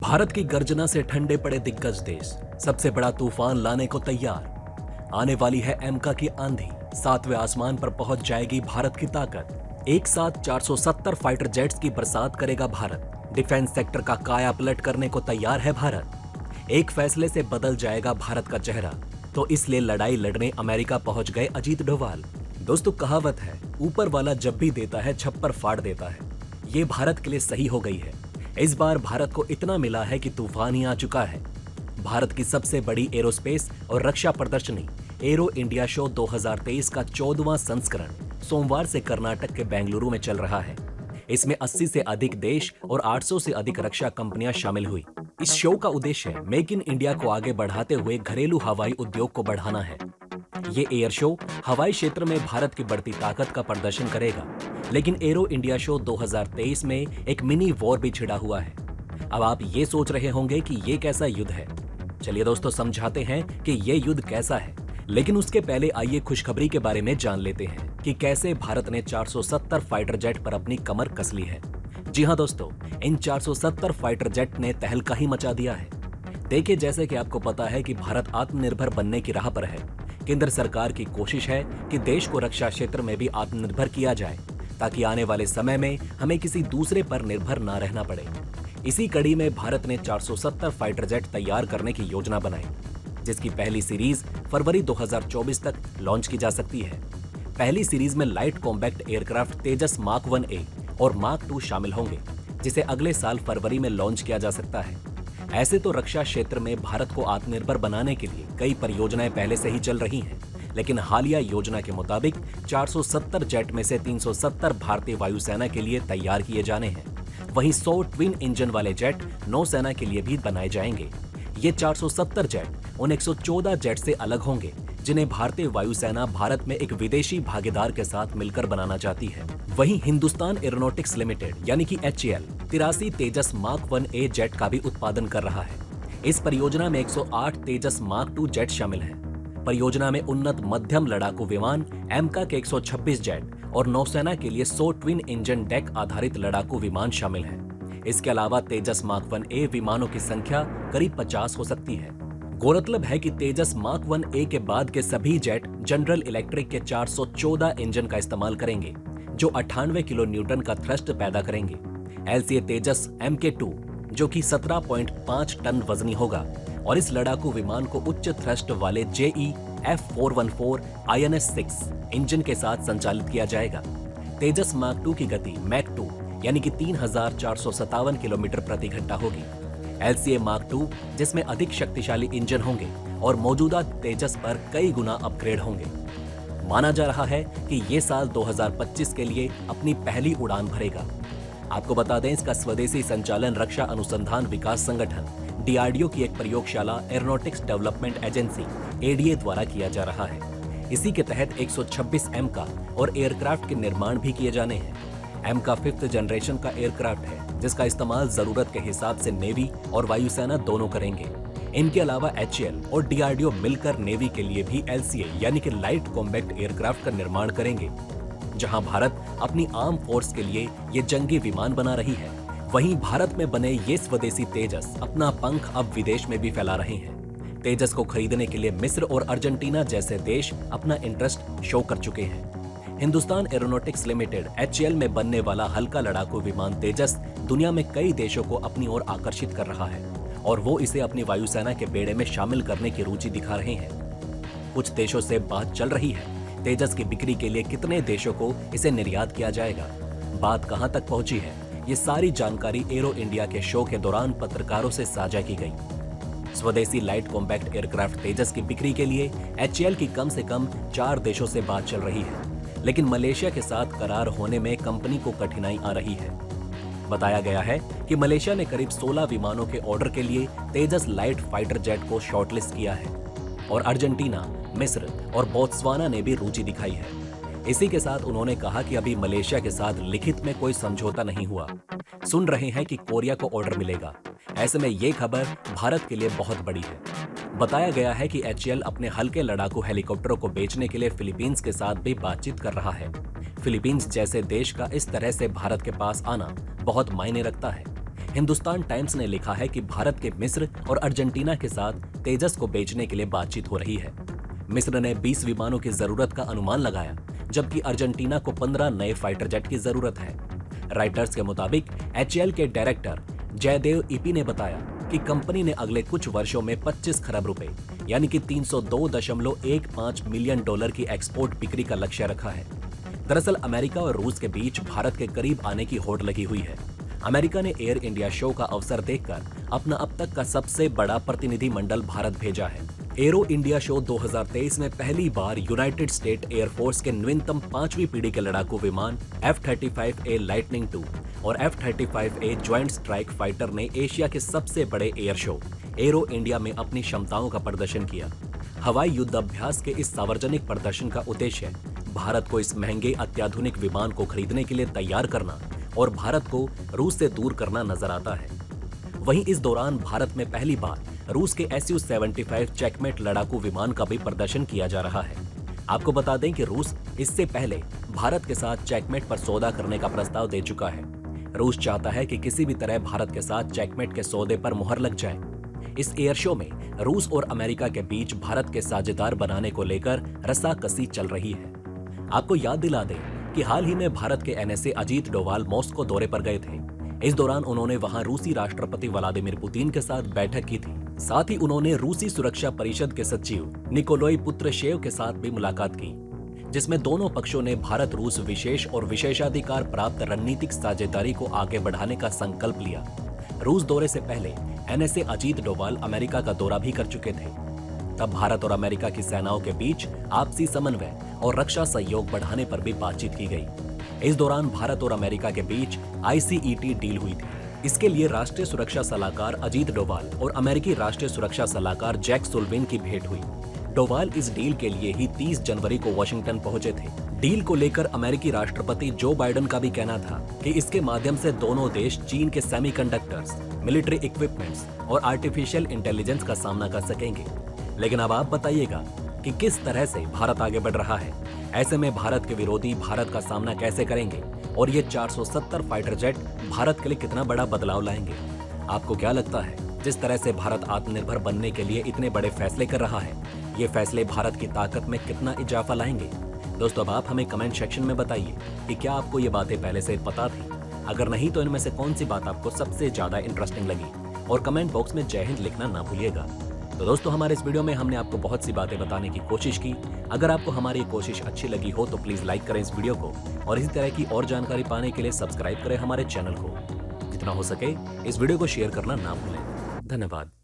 भारत की गर्जना से ठंडे पड़े दिग्गज देश सबसे बड़ा तूफान लाने को तैयार। आने वाली है एमका की आंधी, सातवें आसमान पर पहुंच जाएगी भारत की ताकत। एक साथ 470 फाइटर जेट्स की बरसात करेगा भारत। डिफेंस सेक्टर का काया पलट करने को तैयार है भारत। एक फैसले से बदल जाएगा भारत का चेहरा, तो इसलिए लड़ाई लड़ने अमेरिका पहुंच गए अजीत डोभाल। दोस्तों, कहावत है, ऊपर वाला जब भी देता है छप्पर फाड़ देता है। ये भारत के लिए सही हो गई है। इस बार भारत को इतना मिला है कि तूफान ही आ चुका है। भारत की सबसे बड़ी एरोस्पेस और रक्षा प्रदर्शनी एरो इंडिया शो 2023 का 14वां संस्करण सोमवार से कर्नाटक के बेंगलुरु में चल रहा है। इसमें 80 से अधिक देश और 800 से अधिक रक्षा कंपनियां शामिल हुई। इस शो का उद्देश्य मेक इन इंडिया को आगे बढ़ाते हुए घरेलू हवाई उद्योग को बढ़ाना है। ये एयर शो हवाई क्षेत्र में भारत की बढ़ती ताकत का प्रदर्शन करेगा। लेकिन एरो इंडिया शो 2023 में एक मिनी वॉर भी छिड़ा हुआ है। अब आप ये सोच रहे होंगे कि ये कैसा युद्ध है। चलिए दोस्तों, समझाते हैं कि ये युद्ध कैसा है। लेकिन उसके पहले आइए खुशखबरी के बारे में जान लेते हैं कि कैसे भारत ने 470 फाइटर जेट पर अपनी कमर कस ली है। जी हाँ दोस्तों, इन 470 फाइटर जेट ने तहलका ही मचा दिया है। देखिए, जैसे कि आपको पता है कि भारत आत्मनिर्भर बनने की राह पर है। केंद्र सरकार की कोशिश है कि देश को रक्षा क्षेत्र में भी आत्मनिर्भर किया जाए, ताकि आने वाले समय में हमें किसी दूसरे पर निर्भर ना रहना पड़े। इसी कड़ी में भारत ने 470 फाइटर जेट तैयार करने की योजना बनाई, जिसकी पहली सीरीज फरवरी 2024 तक लॉन्च की जा सकती है। पहली सीरीज में लाइट कॉम्बैक्ट एयरक्राफ्ट तेजस मार्क 1A और मार्क 2 शामिल होंगे, जिसे अगले साल फरवरी में लॉन्च किया जा सकता है। ऐसे तो रक्षा क्षेत्र में भारत को आत्मनिर्भर बनाने के लिए कई परियोजनाएं पहले से ही चल रही हैं, लेकिन हालिया योजना के मुताबिक 470 जेट में से 370 भारतीय वायुसेना के लिए तैयार किए जाने हैं। वहीं 100 ट्विन इंजन वाले जेट नौसेना के लिए भी बनाए जाएंगे। ये 470 जेट उन 114 जेट से अलग होंगे, जिन्हें भारतीय वायुसेना भारत में एक विदेशी भागीदार के साथ मिलकर बनाना चाहती है। वहीं हिंदुस्तान एरोनॉटिक्स लिमिटेड यानी कि HAL 83 तेजस मार्क 1A जेट का भी उत्पादन कर रहा है। इस परियोजना में 108 तेजस मार्क 2 जेट शामिल हैं। परियोजना में उन्नत मध्यम लड़ाकू विमान एमका के 126 जेट और नौसेना के लिए 100 ट्विन इंजन डेक आधारित लड़ाकू विमान शामिल हैं। इसके अलावा तेजस मार्क 1A विमानों की संख्या करीब 50 हो सकती है। गौरतलब है कि तेजस मार्क 1A के बाद के सभी जेट जनरल इलेक्ट्रिक के 414 इंजन का इस्तेमाल करेंगे, जो 98 किलो न्यूटन का थ्रस्ट पैदा करेंगे। LCA तेजस MK2 जो कि 17.5 टन वजनी होगा, और इस लड़ाकू विमान को उच्च थ्रस्ट वाले JE F414 INS-6 इंजन के साथ संचालित किया जाएगा। तेजस मार्क 2 की गति मैक 2 यानी कि 3457 किलोमीटर प्रति घंटा होगी। LCA मार्क 2 जिसमें अधिक शक्तिशाली इंजन होंगे और मौजूदा तेजस पर कई गुना अपग्रेड होंगे। माना जा रहा है कि ये साल 2025 के लिए अपनी पहली उड़ान भरेगा। आपको बता दें, इसका स्वदेशी संचालन रक्षा अनुसंधान विकास संगठन DRDO की एक प्रयोगशाला एरोनॉटिक्स डेवलपमेंट एजेंसी ADA द्वारा किया जा रहा है। इसी के तहत 126 एमका और एयरक्राफ्ट के निर्माण भी किए जाने हैं। एमका 5th जनरेशन का एयरक्राफ्ट है, जिसका इस्तेमाल जरूरत के हिसाब से नेवी और वायुसेना दोनों करेंगे। इनके अलावा HAL और DRDO मिलकर नेवी के लिए भी LCA यानी कि लाइट कॉम्बैक्ट एयरक्राफ्ट का निर्माण करेंगे, जहां भारत अपनी आर्म फोर्स के लिए ये जंगी विमान बना रही है। वहीं भारत में बने ये स्वदेशी तेजस अपना पंख अब विदेश में भी फैला रहे हैं। तेजस को खरीदने के लिए मिस्र और अर्जेंटीना जैसे देश अपना इंटरेस्ट शो कर चुके हैं। हिंदुस्तान एरोनॉटिक्स लिमिटेड HAL में बनने वाला हल्का लड़ाकू विमान तेजस दुनिया में कई देशों को अपनी ओर आकर्षित कर रहा है, और वो इसे अपनी वायुसेना के बेड़े में शामिल करने की रुचि दिखा रहे हैं। कुछ देशों से बात चल रही है तेजस की बिक्री के लिए कितने देशों को इसे निर्यात किया जाएगा। बात कहां तक पहुंची है, ये सारी जानकारी एरो इंडिया के शो के दौरान पत्रकारों से साझा की गई। स्वदेशी लाइट कॉम्बैक्ट एयरक्राफ्ट तेजस की बिक्री के लिए HAL की कम से कम 4 देशों से बात चल रही है, लेकिन मलेशिया के साथ करार होने में कंपनी को कठिनाई आ रही है। बताया गया है कि मलेशिया ने करीब 16 विमानों के ऑर्डर के लिए तेजस लाइट फाइटर जेट को शॉर्टलिस्ट किया है, और अर्जेंटीना, मिस्र और बोत्सवाना ने भी रुचि दिखाई है। इसी के साथ उन्होंने कहा कि अभी मलेशिया के साथ लिखित में कोई समझौता नहीं हुआ। सुन रहे हैं कि कोरिया को ऑर्डर मिलेगा। ऐसे में ये खबर भारत के लिए बहुत बड़ी है। बताया गया है कि HAL अपने हल्के लड़ाकू हेलीकॉप्टरों को बेचने के लिए फिलीपींस के साथ भी बातचीत कर रहा है। फिलीपींस जैसे देश का इस तरह से भारत के पास आना बहुत मायने रखता है। हिंदुस्तान टाइम्स ने लिखा है कि भारत के मिस्र और अर्जेंटीना के साथ तेजस को बेचने के लिए बातचीत हो रही है। मिस्र ने 20 विमानों की जरूरत का अनुमान लगाया, जबकि अर्जेंटीना को 15 नए फाइटर जेट की जरूरत है। राइटर्स के मुताबिक HAL के डायरेक्टर जयदेव ईपी ने बताया कि कंपनी ने अगले कुछ वर्षों में 25 खरब रुपए यानी कि $302.15 मिलियन की एक्सपोर्ट बिक्री का लक्ष्य रखा है। दरअसल अमेरिका और रूस के बीच भारत के करीब आने की होड़ लगी हुई है। अमेरिका ने एयर इंडिया शो का अवसर देखकर अपना अब तक का सबसे बड़ा प्रतिनिधि मंडल भारत भेजा है। एरो इंडिया शो 2023 में पहली बार यूनाइटेड स्टेट एयरफोर्स के नवीनतम 5वीं पीढ़ी के लड़ाकू विमान F-35A लाइटनिंग II और F-35A ज्वाइंट स्ट्राइक फाइटर ने एशिया के सबसे बड़े एयर शो एरो इंडिया में अपनी क्षमताओं का प्रदर्शन किया। हवाई युद्ध अभ्यास के इस सार्वजनिक प्रदर्शन का उद्देश्य भारत को इस महंगे अत्याधुनिक विमान को खरीदने के लिए तैयार करना और भारत को रूस से दूर करना नजर आता है। वहीं इस दौरान भारत में पहली बार रूस के Su-75 चेकमेट लड़ाकू विमान का भी प्रदर्शन किया जा रहा है। आपको बता दें कि रूस इससे पहले भारत के साथ चेकमेट पर सौदा करने का प्रस्ताव दे चुका है। रूस चाहता है कि किसी भी तरह भारत के साथ चेकमेट के सौदे पर मुहर लग जाए। इस एयर शो में रूस और अमेरिका के बीच भारत के साझेदार बनाने को लेकर रस्साकसी चल रही है। आपको याद दिला दें कि हाल ही में भारत के NSA अजीत डोवाल मॉस्को दौरे पर गए थे। इस दौरान उन्होंने वहां रूसी राष्ट्रपति व्लादिमीर पुतिन के साथ बैठक की थी। साथ ही उन्होंने रूसी सुरक्षा परिषद के सचिव निकोलोई पुत्रशेव के साथ भी मुलाकात की, जिसमें दोनों पक्षों ने भारत रूस विशेष और विशेषाधिकार प्राप्त रणनीतिक साझेदारी को आगे बढ़ाने का संकल्प लिया। रूस दौरे से पहले NSA अजीत डोवाल अमेरिका का दौरा भी कर चुके थे। तब भारत और अमेरिका की सेनाओं के बीच आपसी समन्वय और रक्षा सहयोग बढ़ाने पर भी बातचीत की गई। इस दौरान भारत और अमेरिका के बीच ICET डील हुई थी। इसके लिए राष्ट्रीय सुरक्षा सलाहकार अजीत डोवाल और अमेरिकी राष्ट्रीय सुरक्षा सलाहकार जैक सुल्लिवान की भेंट हुई। डोवाल इस डील के लिए ही 30 जनवरी को वाशिंगटन पहुंचे थे। डील को लेकर अमेरिकी राष्ट्रपति जो बाइडेन का भी कहना था कि इसके माध्यम से दोनों देश चीन के सेमीकंडक्टर्स, मिलिट्री इक्विपमेंट्स और आर्टिफिशियल इंटेलिजेंस का सामना कर सकेंगे। लेकिन अब आप बताइएगा कि किस तरह से भारत आगे बढ़ रहा है। ऐसे में भारत के विरोधी भारत का सामना कैसे करेंगे और ये 470 फाइटर जेट भारत के लिए कितना बड़ा बदलाव लाएंगे। आपको क्या लगता है, जिस तरह से भारत आत्मनिर्भर बनने के लिए इतने बड़े फैसले कर रहा है, ये फैसले भारत की ताकत में कितना इजाफा लाएंगे? दोस्तों, अब आप हमें कमेंट सेक्शन में बताइए कि क्या आपको ये बातें पहले से पता थी। अगर नहीं तो इनमें से कौन सी बात आपको सबसे ज्यादा इंटरेस्टिंग लगी, और कमेंट बॉक्स में जय हिंद लिखना ना भूलिएगा। तो दोस्तों, हमारे इस वीडियो में हमने आपको बहुत सी बातें बताने की कोशिश की। अगर आपको हमारी कोशिश अच्छी लगी हो तो प्लीज लाइक करें इस वीडियो को, और इसी तरह की और जानकारी पाने के लिए सब्सक्राइब करें हमारे चैनल को। जितना हो सके इस वीडियो को शेयर करना ना भूलें। धन्यवाद।